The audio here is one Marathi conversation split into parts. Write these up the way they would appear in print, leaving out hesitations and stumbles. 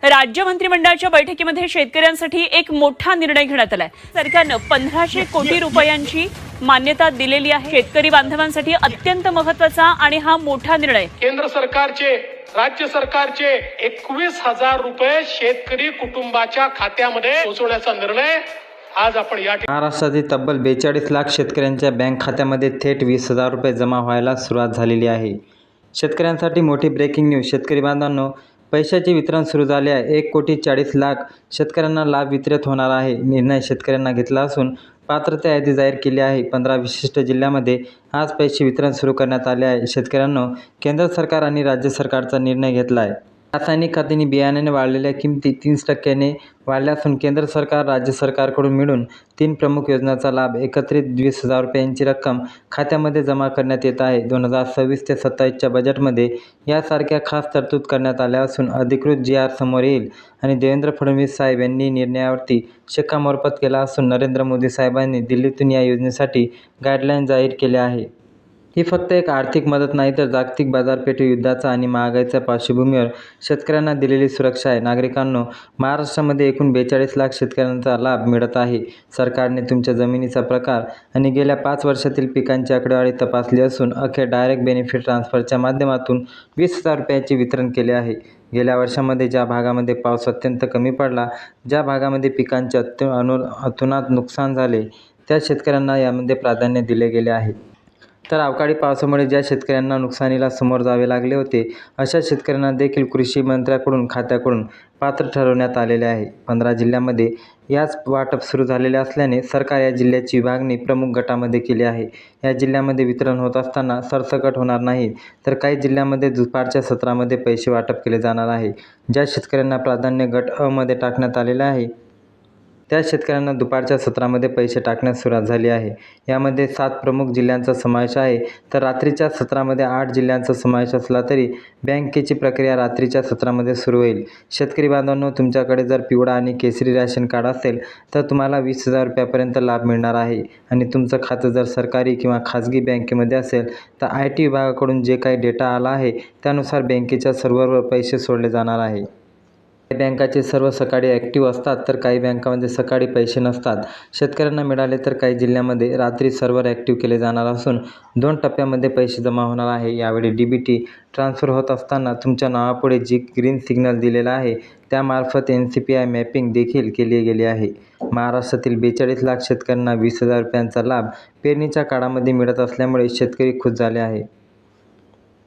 राज्य मंत्रिमंडळाच्या बैठकीमध्ये शेतकऱ्यांसाठी एक मोठा निर्णय घेण्यात आलाय। सरकारनं 1500 कोटी रुपयांची मान्यता दिलेली आहे। शेतकरी बांधवांसाठी अत्यंत महत्त्वाचा आणि हा मोठा निर्णय। केंद्र सरकारचे राज्य सरकारचे 21,000 रुपये शेतकरी कुटुंबाच्या खात्यामध्ये पोहोचवण्याचा निर्णय आज आपण या महाराष्ट्रातील तब्बल 42 लाख शेतकऱ्यांच्या बँक खात्यामध्ये थेट 20,000 रुपये जमा व्हायला सुरुवात झालेली आहे। शेतकऱ्यांसाठी मोठी ब्रेकिंग न्यूज। शेतकरी बांधवांनो, पैशाचे वितरण सुरू झाले आहे। 1,40,00,000 शेतकऱ्यांना लाभ वितरित होणार आहे। निर्णय शेतकऱ्यांना घेतला असून पात्रता यादी जाहीर केली आहे। 15 विशिष्ट जिल्ह्यामध्ये आज पैसे वितरण सुरू करण्यात आले आहे। शेतकऱ्यांनो, केंद्र सरकार आणि राज्य सरकारचा निर्णय घेतला आहे। रासायनिक खतांनी बियाण्याने वाढलेल्या किमती 30% वाढल्या असून केंद्र सरकार राज्य सरकारकडून मिळून 3 प्रमुख योजनांचा लाभ एकत्रित 20,000 रुपयांची रक्कम खात्यामध्ये जमा करण्यात येत आहे। 2026 ते 27च्या बजेटमध्ये यासारख्या खास तरतूद करण्यात आल्या असून अधिकृत GR समोर येईल आणि देवेंद्र फडणवीस साहेब यांनी निर्णयावरती शिक्कामोर्तब केला असून नरेंद्र मोदी साहेबांनी दिल्लीतून या योजनेसाठी गाईडलाईन जाहीर केल्या आहे। ही फक्त एक आर्थिक मदत नाही, तर जागतिक बाजारपेठ युद्धाचा आणि महागाईच्या पार्श्वभूमीवर शेतकऱ्यांना दिलेली सुरक्षा आहे। नागरिकांनो, महाराष्ट्रामध्ये एकूण 42 लाख शेतकऱ्यांचा लाभ मिळत आहे। सरकारने तुमच्या जमिनीचा प्रकार आणि गेल्या 5 वर्षातील पिकांची आकडेवारी तपासली असून अखेर डायरेक्ट बेनिफिट ट्रान्सफरच्या माध्यमातून 20,000 रुपयांचे वितरण केले आहे। गेल्या वर्षामध्ये ज्या भागामध्ये पाऊस अत्यंत कमी पडला, ज्या भागामध्ये पिकांचे अतोनात नुकसान झाले, त्या शेतकऱ्यांना यामध्ये प्राधान्य दिले गेले आहे। तर अवकाळी पावसामुळे ज्या शेतकऱ्यांना नुकसानीला समोर जावे लागले होते, अशा शेतकऱ्यांना देखील कृषी मंत्र्याकडून खात्याकडून पात्र ठरवण्यात आलेले आहे। 15 जिल्ह्यांमध्ये याच वाटप सुरू झालेले असल्याने सरकार या जिल्ह्याची विभागणी प्रमुख गटामध्ये केली आहे। या जिल्ह्यामध्ये वितरण होत असताना सरसकट होणार नाही, तर काही जिल्ह्यांमध्ये दुपारच्या सत्रामध्ये पैसे वाटप केले जाणार आहे। ज्या शेतकऱ्यांना प्राधान्य गट अ मध्ये टाकण्यात आलेले आहे, त्या शेतकऱ्यांना दुपारच्या सत्रामध्ये पैसे टाकण्यास सुरुवात झाली आहे। यामध्ये 7 प्रमुख जिल्ह्यांचा समावेश आहे, तर रात्रीच्या सत्रामध्ये 8 जिल्ह्यांचा समावेश असला तरी बँकेची प्रक्रिया रात्रीच्या सत्रामध्ये सुरू होईल। शेतकरी बांधवांनो, तुमच्याकडे जर पिवळा आणि केसरी रेशन कार्ड असेल तर तुम्हाला 20,000 रुपयापर्यंत लाभ मिळणार आहे आणि तुमचं खातं जर सरकारी किंवा खाजगी बँकेमध्ये असेल तर IT विभागाकडून जे काही डेटा आला आहे त्यानुसार बँकेच्या सर्व्हरवर पैसे सोडले जाणार आहे। काही बँकाचे सर्व सकाळी ॲक्टिव्ह असतात, तर काही बँकांमध्ये सकाळी पैसे नसतात। शेतकऱ्यांना मिळाले तर काही जिल्ह्यांमध्ये रात्री सर्व्हर ॲक्टिव्ह केले जाणार असून 2 टप्प्यामध्ये पैसे जमा होणार आहे। यावेळी DBT ट्रान्सफर होत असताना तुमच्या नावापुढे जी ग्रीन सिग्नल दिलेला आहे त्यामार्फत NCPI मॅपिंग देखील केली गेली आहे। महाराष्ट्रातील 42 लाख शेतकऱ्यांना 20,000 रुपयांचा लाभ पेरणीच्या काळामध्ये मिळत असल्यामुळे शेतकरी खुश झाले आहे।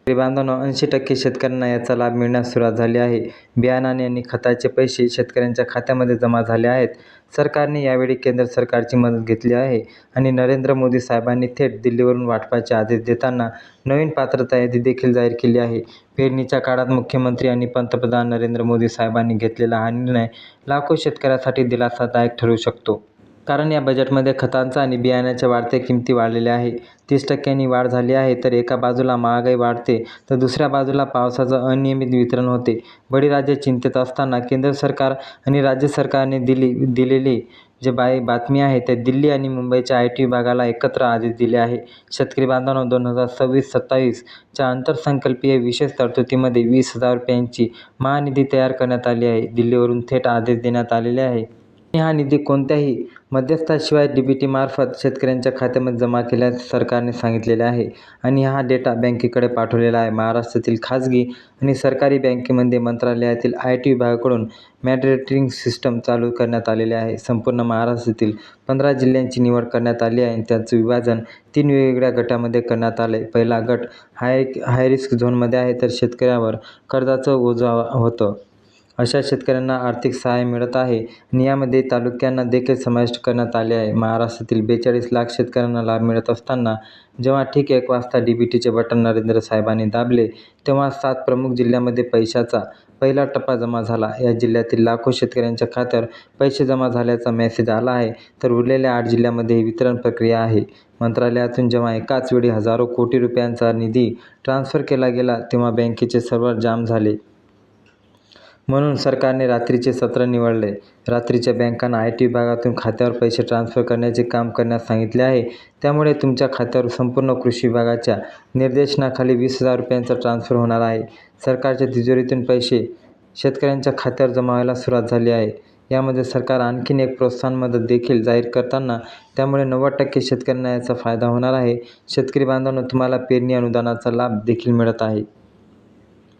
बांधवांनो, 80% शेतकऱ्यांना याचा लाभ मिळण्यास सुरुवात झाली आहे। बियाणे आणि खताचे पैसे शेतकऱ्यांच्या खात्यामध्ये जमा झाले आहेत। सरकारने यावेळी केंद्र सरकारची मदत घेतली आहे आणि नरेंद्र मोदी साहेबांनी थेट दिल्लीवरून वाटपाचे आदेश देताना नवीन पात्रता यादी देखील जाहीर केली आहे। पेरणीच्या काळात मुख्यमंत्री आणि पंतप्रधान नरेंद्र मोदी साहेबांनी घेतलेला हा निर्णय लाखो शेतकऱ्यांसाठी दिलासादायक ठरू शकतो। कारण या बजेटमध्ये खतांचा आणि बियाण्याच्या वाढत्या किमती वाढलेल्या आहे। 30% वाढ झाली आहे, तर एका बाजूला महागाई वाढते तर दुसऱ्या बाजूला पावसाचं अनियमित वितरण होते। बळीराजा चिंतेत असताना केंद्र सरकार आणि राज्य सरकारने दिलेली जे बातमी आहे त्या दिल्ली आणि मुंबईच्या IT विभागाला एकत्र आदेश दिले आहे। शेतकरी बांधवांनो, 2026-27 च्या अर्थसंकल्पीय विशेष तरतुदीमध्ये 20,000 रुपयांची महानिधी तयार करण्यात आली आहे। दिल्लीवरून थेट आदेश देण्यात आलेले आहे आणि हा निधी कोणत्याही मध्यस्थाशिवाय DBT मार्फत शेतकऱ्यांच्या खात्यामध्ये जमा केल्याचे सरकारने सांगितलेले आहे आणि हा डेटा बँकेकडे पाठवलेला आहे। महाराष्ट्रातील खाजगी आणि सरकारी बँकेमध्ये मंत्रालयातील IT विभागाकडून मॉनिटरिंग सिस्टम चालू करण्यात आलेले आहे। संपूर्ण महाराष्ट्रातील 15 जिल्ह्यांची निवड करण्यात आली आहे आणि त्यांचं विभाजन 3 वेगवेगळ्या गटामध्ये करण्यात आले। पहिला गट हाय रिस्क झोनमध्ये आहे, तर शेतकऱ्यावर कर्जाचं ओझं होतं अशा शेतकऱ्यांना आर्थिक सहाय्य मिळत आहे आणि यामध्ये तालुक्यांना देखील समाविष्ट करण्यात आले आहे। महाराष्ट्रातील 42 लाख शेतकऱ्यांना लाभ मिळत असताना जेव्हा ठीक 1 वाजता DBTचे बटन नरेंद्र साहेबांनी दाबले, तेव्हा 7 प्रमुख जिल्ह्यांमध्ये पैशाचा पहिला टप्पा जमा झाला। या जिल्ह्यातील लाखो शेतकऱ्यांच्या खात्यावर पैसे जमा झाल्याचा मेसेज आला आहे, तर उरलेल्या 8 जिल्ह्यांमध्ये ही वितरण प्रक्रिया आहे। मंत्रालयातून जेव्हा एकाच वेळी हजारो कोटी रुपयांचा निधी ट्रान्सफर केला गेला, तेव्हा बँकेचे सर्व्हर जाम झाले। म्हणून सरकारने रात्रीचे सत्र निवडले। रात्रीच्या बँकांना IT विभागातून खात्यावर पैसे ट्रान्सफर करण्याचे काम करण्यास सांगितले आहे। त्यामुळे तुमच्या खात्यावर संपूर्ण कृषी विभागाच्या निर्देशनाखाली 20,000 रुपयांचा ट्रान्सफर होणार आहे। सरकारच्या तिजोरीतून पैसे शेतकऱ्यांच्या खात्यावर जमा व्हायला सुरुवात झाली आहे. यामध्ये सरकार आणखीन एक प्रोत्साहन मदत देखील जाहीर करताना त्यामुळे 90% शेतकऱ्यांना याचा फायदा होणार आहे. शेतकरी बांधवांनो, तुम्हाला पेरणी अनुदानाचा लाभ देखील मिळत आहे.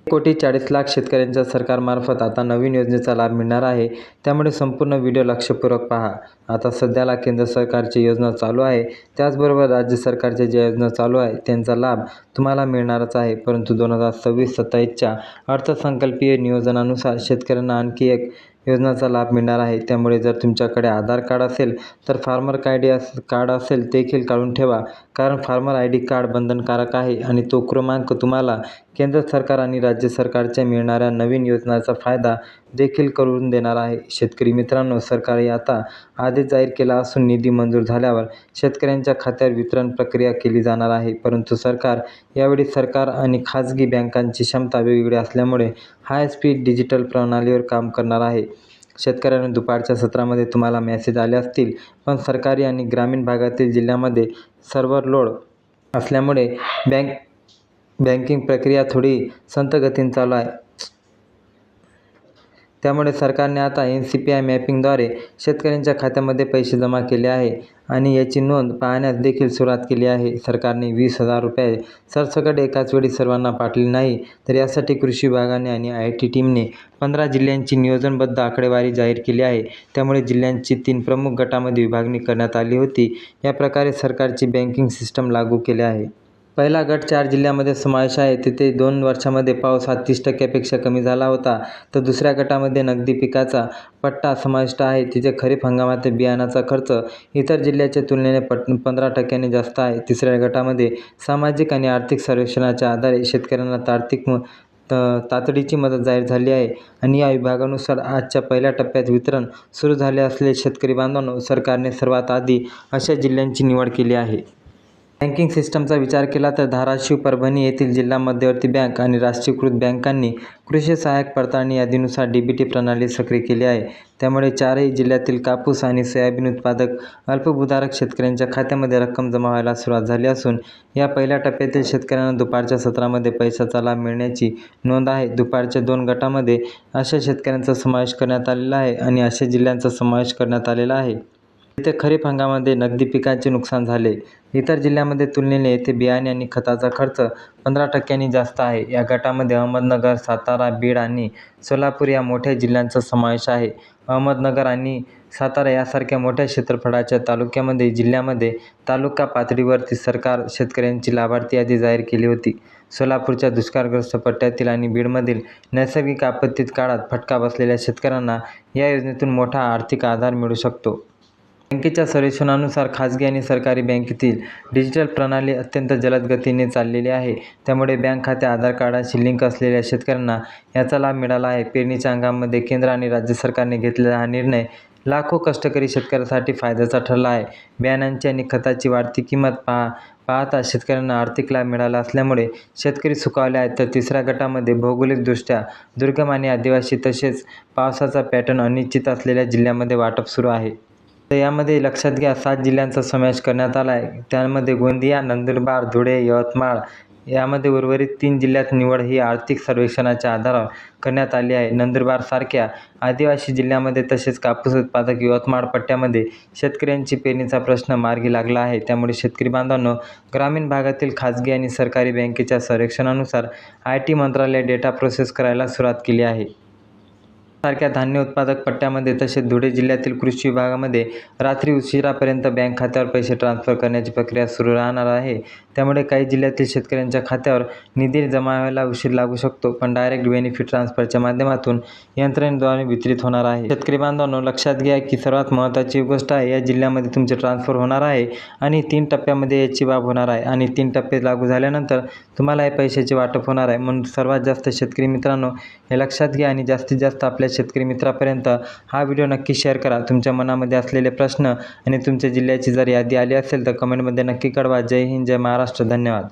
1,40,00,000 शेतकऱ्यांच्या सरकारमार्फत आता नवीन योजनेचा लाभ मिळणार आहे. त्यामुळे संपूर्ण व्हिडिओ लक्षपूर्वक पहा. आता सध्याला केंद्र सरकारची योजना चालू आहे, त्याचबरोबर राज्य सरकारच्या ज्या योजना चालू आहे त्यांचा लाभ तुम्हाला मिळणारच आहे. परंतु 2026-27च्या अर्थसंकल्पीय नियोजनानुसार शेतकऱ्यांना आणखी एक योजनाचा लाभ मिळणार आहे. त्यामुळे जर तुमच्याकडे आधार कार्ड असेल तर फार्मर कार्ड असेल देखील काढून ठेवा, कारण फार्मर ID कार्ड बंधनकारक आहे आणि तो क्रमांक तुम्हाला केंद्र सरकार आणि राज्य सरकारच्या मिळणाऱ्या नवीन योजनांचा फायदा देखील करून देणार आहे. शेतकरी मित्रांनो, सरकारने आता आदेश जाहीर केला असून निधी मंजूर झाल्यावर शेतकऱ्यांच्या खात्यावर वितरण प्रक्रिया केली जाणार आहे. परंतु यावेळी सरकार आणि खाजगी बँकांची क्षमता वेगवेगळी असल्यामुळे हाय स्पीड डिजिटल प्रणालीवर काम करणार आहे. शेतकऱ्यांना दुपारच्या सत्रामध्ये तुम्हाला मेसेज आले असतील, पण सरकारी आणि ग्रामीण भागातील जिल्ह्यामध्ये सर्व्हर लोड असल्यामुळे बँकिंग प्रक्रिया थोडी संथ गतीने चालू आहे. त्यामुळे सरकारने आता NCPI मॅपिंगद्वारे शेतकऱ्यांच्या खात्यामध्ये पैसे जमा केले आहे आणि याची नोंद पाहण्यास देखील सुरुवात केली आहे. सरकारने 20,000 रुपये सरसकट एकाच वेळी सर्वांना पाठवले नाही, तर यासाठी कृषी विभागाने आणि IT टीमने 15 जिल्ह्यांची नियोजनबद्ध आकडेवारी जाहीर केली आहे. त्यामुळे जिल्ह्यांची 3 प्रमुख गटामध्ये विभागणी करण्यात आली होती. या प्रकारे सरकारची बँकिंग सिस्टम लागू केले आहे. पहिला गट 4 जिल्ह्यांमध्ये समावेश आहे. तिथे 2 वर्षांमध्ये पाऊस हा 30% कमी झाला होता. तर दुसऱ्या गटामध्ये नगदी पिकाचा पट्टा समाविष्ट आहे. तिथे खरीप हंगामातील बियाणाचा खर्च इतर जिल्ह्याच्या तुलनेने 15% जास्त आहे. तिसऱ्या गटामध्ये सामाजिक आणि आर्थिक सर्वेक्षणाच्या आधारे शेतकऱ्यांना तातडीची मदत जाहीर झाली आहे आणि या विभागानुसार आजच्या पहिल्या टप्प्यात वितरण सुरू झाले असले. शेतकरी बांधवांनो, सरकारने सर्वात आधी अशा जिल्ह्यांची निवड केली आहे. बँकिंग सिस्टमचा विचार केला तर धाराशिव, परभणी येथील जिल्हा मध्यवर्ती बँक आणि राष्ट्रीयकृत बँकांनी कृषी सहाय्यक पडताळणी यादीनुसार DBT प्रणाली सक्रिय केली आहे. त्यामुळे 4ही जिल्ह्यातील कापूस आणि सोयाबीन उत्पादक अल्पभूधारक शेतकऱ्यांच्या खात्यामध्ये रक्कम जमा व्हायला सुरुवात झाली असून या पहिल्या टप्प्यातील शेतकऱ्यांना दुपारच्या सत्रामध्ये पैशाचा लाभ मिळण्याची नोंद आहे. दुपारच्या 2 गटामध्ये अशा शेतकऱ्यांचा समावेश करण्यात आलेला आहे आणि अशा जिल्ह्यांचा समावेश करण्यात आलेला आहे जिथे खरीप हंगामामध्ये नगदी पिकांचे नुकसान झाले. इतर जिल्ह्यांमध्ये तुलनेने येथे बियाणे आणि खताचा खर्च 15% जास्त आहे. या गटामध्ये अहमदनगर, सातारा, बीड आणि सोलापूर या मोठ्या जिल्ह्यांचा समावेश आहे. अहमदनगर आणि सातारा यासारख्या मोठ्या क्षेत्रफळाच्या जिल्ह्यामध्ये तालुका पातळीवरती सरकार शेतकऱ्यांची लाभार्थी यादी जाहीर केली होती. सोलापूरच्या दुष्काळग्रस्त पट्ट्यातील आणि बीडमधील नैसर्गिक आपत्तीत काळात फटका बसलेल्या शेतकऱ्यांना या योजनेतून मोठा आर्थिक आधार मिळू शकतो. बँकेच्या सर्वेक्षणानुसार खाजगी आणि सरकारी बँकेतील डिजिटल प्रणाली अत्यंत जलद गतीने चाललेली आहे. त्यामुळे बँक खाते आधार कार्डाशी लिंक असलेल्या शेतकऱ्यांना याचा लाभ मिळाला आहे. पेरणीच्या हंगामामध्ये केंद्र आणि राज्य सरकारने घेतलेला हा निर्णय लाखो कष्टकरी शेतकऱ्यांसाठी फायद्याचा ठरला आहे. बियाणांची आणि खताची वाढती किंमत पाहता शेतकऱ्यांना आर्थिक लाभ मिळाला असल्यामुळे शेतकरी सुखावले आहेत. तर तिसऱ्या गटामध्ये भौगोलिकदृष्ट्या दुर्गम आणि आदिवासी तसेच पावसाचा पॅटर्न अनिश्चित असलेल्या जिल्ह्यांमध्ये वाटप सुरू आहे. तर यामध्ये लक्षात घ्या 7 जिल्ह्यांचा समावेश करण्यात आला आहे. त्यामध्ये गोंदिया, नंदुरबार, धुळे, यवतमाळ यामध्ये उर्वरित 3 जिल्ह्यात निवड ही आर्थिक सर्वेक्षणाच्या आधारावर करण्यात आली आहे. नंदुरबार सारख्या आदिवासी जिल्ह्यामध्ये तसेच कापूस उत्पादक यवतमाळ पट्ट्यामध्ये शेतकऱ्यांची पेरणीचा प्रश्न मार्गी लागला आहे. त्यामुळे शेतकरी बांधवांनो, ग्रामीण भागातील खाजगी आणि सरकारी बँकेच्या सर्वेक्षणानुसार IT मंत्रालय डेटा प्रोसेस करायला सुरुवात केली आहे. सारख्या धान्य उत्पादक पट्ट्यामध्ये तसेच धुळे जिल्ह्यातील कृषी विभागामध्ये रात्री उशिरापर्यंत बँक खात्यावर पैसे ट्रान्सफर करण्याची प्रक्रिया सुरू राहणार आहे. त्यामुळे काही जिल्ह्यातील शेतकऱ्यांच्या खात्यावर निधी जमा व्हायला उशीर लागू शकतो, पण डायरेक्ट बेनिफिट ट्रान्सफरच्या माध्यमातून यंत्रणेद्वारे वितरित होणार आहे. शेतकरी बांधवांनो, लक्षात घ्या की सर्वात महत्त्वाची गोष्ट आहे, या जिल्ह्यामध्ये तुमचे ट्रान्सफर होणार आहे आणि 3 टप्प्यामध्ये याची बाब होणार आहे आणि 3 टप्पे लागू झाल्यानंतर तुम्हाला या पैशाचे वाटप होणार आहे. म्हणून सर्वात जास्त शेतकरी मित्रांनो हे लक्षात घ्या आणि जास्तीत जास्त आपल्या शेतकरी मित्रापर्यंत हा व्हिडिओ नक्की शेअर करा. तुमच्या मनामध्ये असलेले प्रश्न आणि तुमच्या जिल्ह्याची जर यादी आली असेल तर कमेंटमध्ये नक्की कळवा. जय हिंद, जय महाराष्ट्र. धन्यवाद.